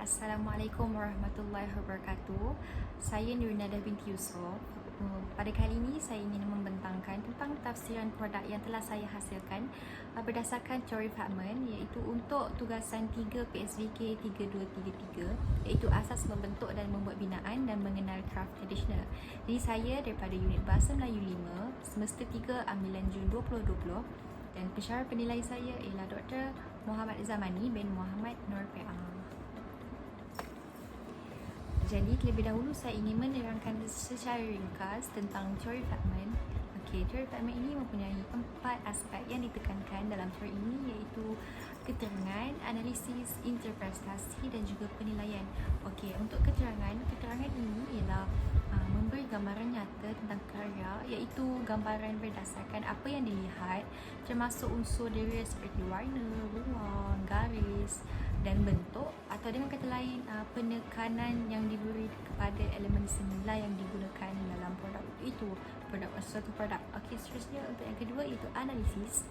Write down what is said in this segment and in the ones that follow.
Assalamualaikum warahmatullahi wabarakatuh. Saya Nurinadah binti Yusof. Pada kali ini saya ingin membentangkan tentang tafsiran produk yang telah saya hasilkan berdasarkan teori Fatman, iaitu untuk tugasan 3 PSVK 3233, iaitu asas membentuk dan membuat binaan dan mengenal kraft tradisional. Jadi saya daripada unit Bahasa Melayu 5, semester 3 ambilan Jun 2020, dan pensyarah penilai saya ialah Dr. Muhammad Zamani bin Muhammad Nur Peang. Jadi terlebih dahulu saya ingin menerangkan secara ringkas tentang teori Fatman. Teori Fatman ini mempunyai 4 aspek yang ditekankan dalam teori ini, iaitu keterangan, analisis, interpretasi dan juga penilaian. Untuk keterangan ini ialah memberi gambaran nyata tentang karya, iaitu gambaran berdasarkan apa yang dilihat, termasuk unsur dia seperti warna, ruang, garis dan bentuk, atau dengan kata lain penekanan yang diberi kepada elemen semula yang digunakan dalam produk itu, suatu produk. Seterusnya untuk yang kedua iaitu analisis.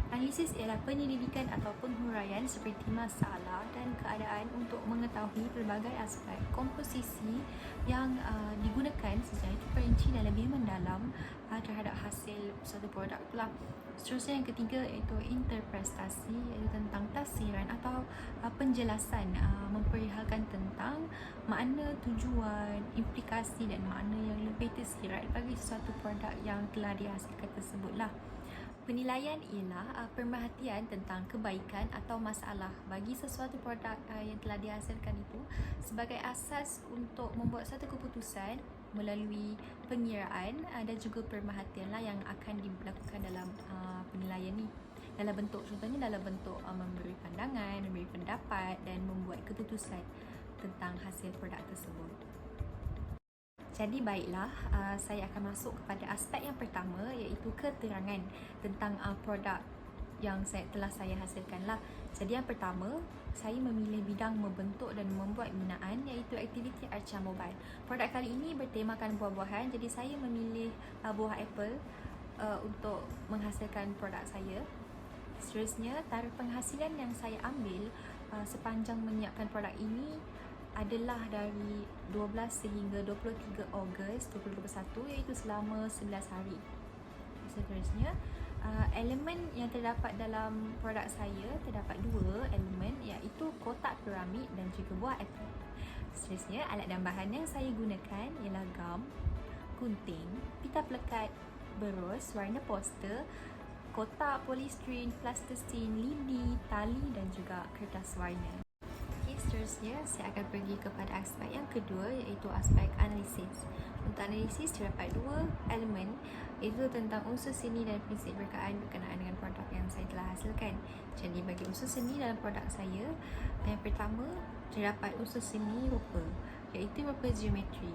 Analisis ialah penyelidikan ataupun huraian seperti masalah dan keadaan untuk mengetahui pelbagai aspek komposisi yang digunakan secara terperinci dan lebih mendalam terhadap hasil suatu produk itulah. Seterusnya yang ketiga iaitu interpretasi, iaitu tentang tafsiran atau penjelasan memperihalkan tentang makna, tujuan, implikasi dan makna yang lebih tersirat bagi sesuatu produk yang telah dihasilkan tersebutlah. Penilaian ialah pemerhatian tentang kebaikan atau masalah bagi sesuatu produk yang telah dihasilkan itu sebagai asas untuk membuat satu keputusan melalui pengiraan dan juga pemerhatian yang akan dilakukan dalam penilaian ni. Dalam bentuk, contohnya dalam bentuk memberi pandangan, memberi pendapat dan membuat keputusan tentang hasil produk tersebut. Jadi baiklah, saya akan masuk kepada aspek yang pertama, iaitu keterangan tentang produk yang telah saya hasilkan lah. Jadi yang pertama, saya memilih bidang membentuk dan membuat binaan, iaitu aktiviti Arca Mobile. Produk kali ini bertemakan buah-buahan, jadi saya memilih buah apple untuk menghasilkan produk saya. Seterusnya, tarikh penghasilan yang saya ambil sepanjang menyiapkan produk ini adalah dari 12 sehingga 23 Ogos 2021, iaitu selama 11 hari. Seterusnya, elemen yang terdapat dalam produk saya terdapat 2 elemen, iaitu kotak piramid dan juga buah apple. Seterusnya, alat dan bahan yang saya gunakan ialah gam, gunting, pita pelekat, berus, warna poster, kotak polistiren, plastisine, lidi, tali dan juga kertas warna. Seterusnya, saya akan pergi kepada aspek yang kedua, iaitu aspek analisis. Untuk analisis, terdapat 2 elemen, iaitu tentang unsur seni dan prinsip berkenaan dengan produk yang saya telah hasilkan. Jadi bagi unsur seni dalam produk saya, yang pertama terdapat unsur seni rupa, iaitu rupa geometri.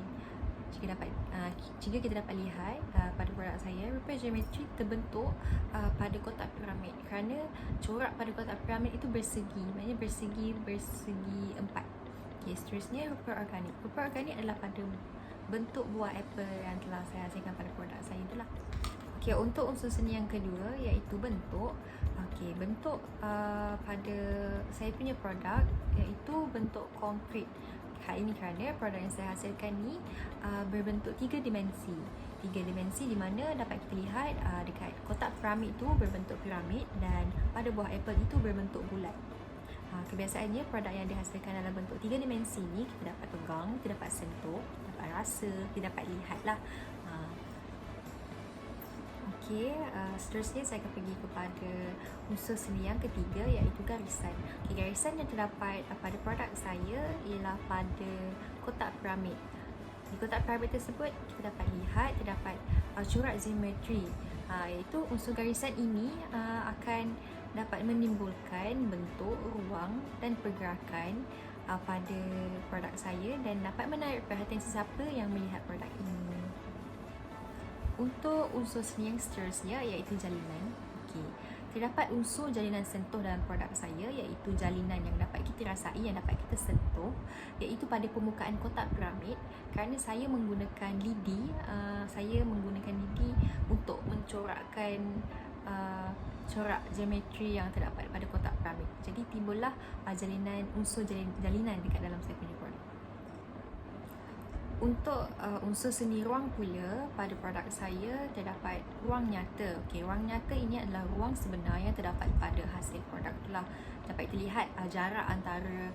Jika kita dapat lihat pada produk saya, rupa geometri terbentuk pada kotak piramid, kerana corak pada kotak piramid itu bersegi, maknanya bersegi 4. Seterusnya rupa organik. Rupa organik adalah pada bentuk buah apple yang telah saya hasilkan pada produk saya itulah. Untuk unsur seni yang kedua, iaitu bentuk. Bentuk pada saya punya produk iaitu bentuk konkret. Hal ini kerana produk yang saya hasilkan ni berbentuk 3 dimensi. 3 dimensi di mana dapat kita lihat dekat kotak piramid itu berbentuk piramid dan pada buah apple itu berbentuk bulat. Kebiasaannya produk yang dihasilkan dalam bentuk 3 dimensi ni kita dapat pegang, kita dapat sentuh, dapat rasa, kita dapat lihat lah. Seterusnya saya akan pergi kepada unsur seni yang ketiga, iaitu garisan. Garisan yang terdapat pada produk saya ialah pada kotak piramid. Di kotak piramid tersebut kita dapat lihat terdapat corak geometri, iaitu unsur garisan ini akan dapat menimbulkan bentuk, ruang dan pergerakan pada produk saya dan dapat menarik perhatian sesiapa yang melihat produk ini. Untuk unsur seni yang seterusnya, iaitu jalinan. Terdapat unsur jalinan sentuh dalam produk saya, iaitu jalinan yang dapat kita rasai, yang dapat kita sentuh, iaitu pada permukaan kotak piramid. Kerana saya menggunakan lidi, untuk mencorakkan corak geometri yang terdapat pada kotak piramid. Jadi timbullah unsur jalinan dekat dalam saya punya produk. Untuk unsur seni ruang pula, pada produk saya terdapat ruang nyata. Okey, ruang nyata ini adalah ruang sebenar yang terdapat pada hasil produk itulah. Dapat terlihat jarak antara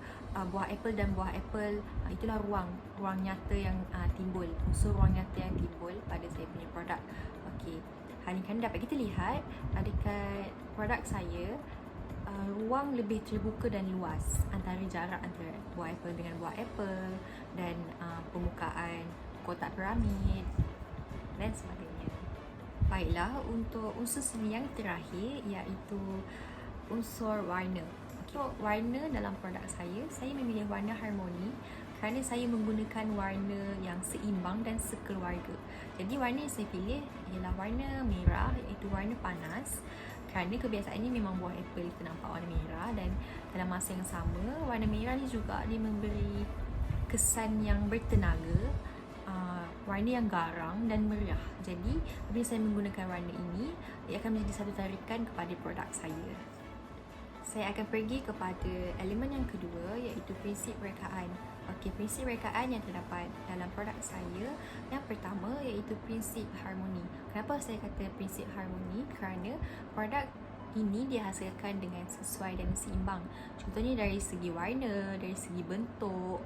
buah apple dan buah apple. Itulah ruang nyata yang timbul, unsur ruang nyata yang timbul pada saya punya produk. Okey, hal ini kan dapat kita lihat dekat produk saya, ruang lebih terbuka dan luas antara jarak antara buah apple dengan buah apple dan permukaan kotak piramid dan sebagainya. Baiklah, untuk unsur seni yang terakhir iaitu unsur warna. Untuk warna dalam produk saya memilih warna harmoni kerana saya menggunakan warna yang seimbang dan sekeluarga. Jadi warna yang saya pilih ialah warna merah, iaitu warna panas. Kerana kebiasaannya memang buah apple kita nampak warna merah, dan dalam masa yang sama warna merah ni juga dia memberi kesan yang bertenaga, warna yang garang dan meriah. Jadi apabila saya menggunakan warna ini, ia akan menjadi satu tarikan kepada produk saya. Saya akan pergi kepada elemen yang kedua, iaitu prinsip rekaan. Okey, prinsip rekaan yang terdapat dalam produk saya, yang pertama iaitu prinsip harmoni. Kenapa saya kata prinsip harmoni? Kerana produk ini dihasilkan dengan sesuai dan seimbang. Contohnya dari segi warna, dari segi bentuk,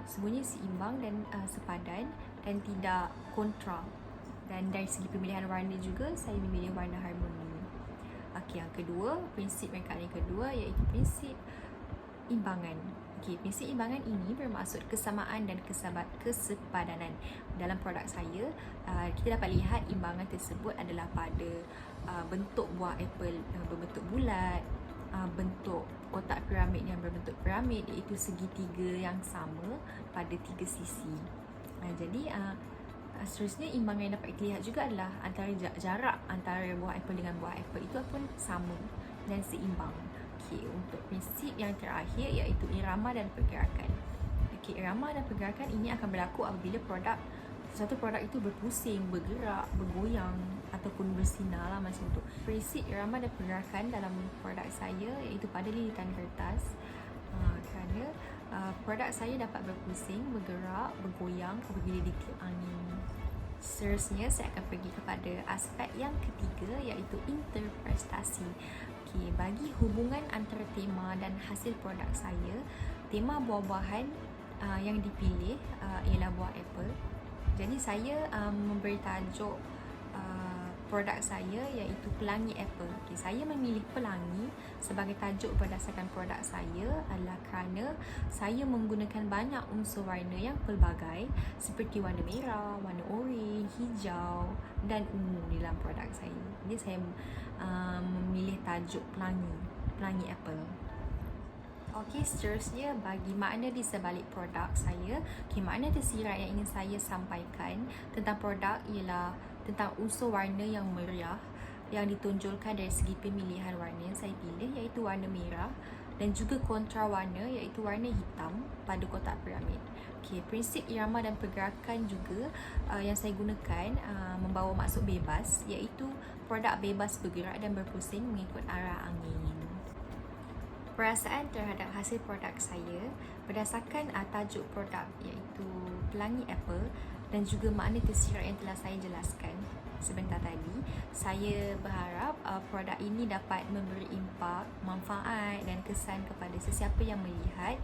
semuanya seimbang dan sepadan dan tidak kontra. Dan dari segi pemilihan warna juga, saya memilih warna harmoni. Okey, yang kedua, prinsip rekaan yang kedua iaitu prinsip imbangan. Okey, prinsip imbangan ini bermaksud kesamaan dan kesepadanan. Dalam produk saya, kita dapat lihat imbangan tersebut adalah pada bentuk buah apple yang berbentuk bulat, bentuk kotak piramid yang berbentuk piramid, iaitu segitiga yang sama pada 3 sisi. Jadi seterusnya imbangan yang dapat kita lihat juga adalah antara jarak antara buah apple dengan buah apple itu pun sama dan seimbang. Okey, untuk prinsip yang terakhir iaitu irama dan pergerakan. Okey, irama dan pergerakan ini akan berlaku apabila satu produk itu berpusing, bergerak, bergoyang ataupun bersinar lah macam tu. Prinsip irama dan pergerakan dalam produk saya iaitu pada lilitan kertas, kerana produk saya dapat berpusing, bergerak, bergoyang apabila ditiup angin. Seterusnya saya akan pergi kepada aspek yang ketiga iaitu interprestasi. Okey, bagi hubungan antara tema dan hasil produk saya, tema buah-buahan yang dipilih ialah buah apple. Jadi saya memberi tajuk produk saya iaitu pelangi apple. Okay, saya memilih pelangi sebagai tajuk berdasarkan produk saya adalah kerana saya menggunakan banyak unsur warna yang pelbagai seperti warna merah, warna oranye, hijau dan ungu dalam produk saya. Jadi saya memilih tajuk pelangi apple. Okey, seterusnya bagi makna di sebalik produk saya, makna tersirat yang ingin saya sampaikan tentang produk ialah tentang unsur warna yang meriah yang ditonjolkan dari segi pemilihan warna yang saya pilih iaitu warna merah, dan juga kontra warna iaitu warna hitam pada kotak piramid. Okey, prinsip irama dan pergerakan juga yang saya gunakan membawa maksud bebas iaitu produk bebas bergerak dan berpusing mengikut arah angin. Perasaan terhadap hasil produk saya berdasarkan tajuk produk iaitu pelangi apple dan juga makna tersirat yang telah saya jelaskan sebentar tadi, saya berharap produk ini dapat memberi impak, manfaat dan kesan kepada sesiapa yang melihat.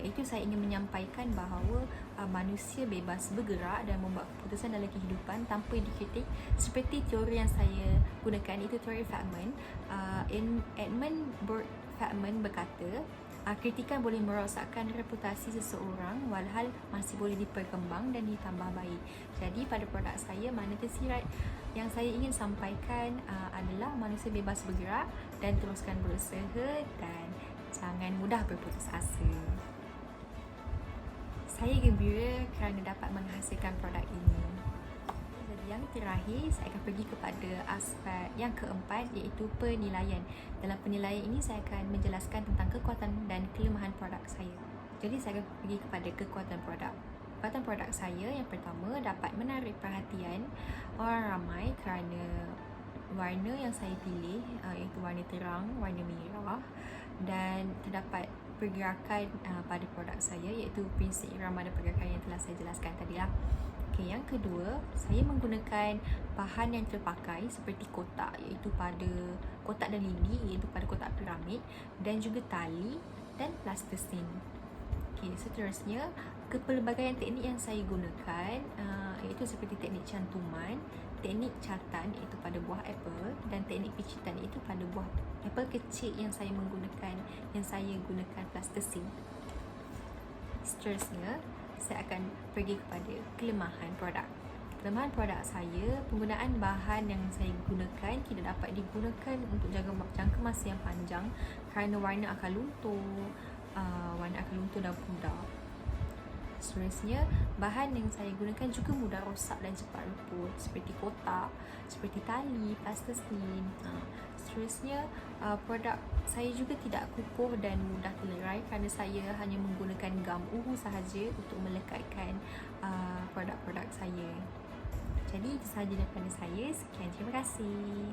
Iaitu saya ingin menyampaikan bahawa manusia bebas bergerak dan membuat keputusan dalam kehidupan tanpa dikritik, seperti teori yang saya gunakan, itu teori Feynman. Edmund Burke Feynman berkata, kritikan boleh merosakkan reputasi seseorang walhal masih boleh diperkembang dan ditambah baik. Jadi pada produk saya, makna tersirat yang saya ingin sampaikan adalah manusia bebas bergerak dan teruskan berusaha dan jangan mudah berputus asa. Saya gembira kerana dapat menghasilkan produk ini. Yang terakhir, saya akan pergi kepada aspek yang keempat iaitu penilaian. Dalam penilaian ini, saya akan menjelaskan tentang kekuatan dan kelemahan produk saya. Jadi, saya akan pergi kepada kekuatan produk. Kekuatan produk saya yang pertama dapat menarik perhatian orang ramai kerana warna yang saya pilih iaitu warna terang, warna merah, dan terdapat pergerakan pada produk saya iaitu prinsip irama dan pergerakan yang telah saya jelaskan tadi lah. Okay, yang kedua, saya menggunakan bahan yang terpakai seperti kotak iaitu pada kotak dan lidi iaitu pada kotak piramid, dan juga tali dan plastisin. Okay, seterusnya kepelbagaian teknik yang saya gunakan iaitu seperti teknik cantuman, teknik catan iaitu pada buah apple, dan teknik picitan iaitu pada buah apple kecil yang saya gunakan plastisin. Seterusnya, saya akan pergi kepada kelemahan produk. Kelemahan produk saya, penggunaan bahan yang saya gunakan tidak dapat digunakan untuk jangka masa yang panjang kerana warna akan luntur, dan pudar. Seterusnya, bahan yang saya gunakan juga mudah rosak dan cepat luput seperti kotak, seperti tali, plastisin. Seterusnya, produk saya juga tidak kukuh dan mudah terlerai kerana saya hanya menggunakan gam uhu sahaja untuk melekatkan produk-produk saya. Jadi itu sahaja daripada saya. Sekian, terima kasih.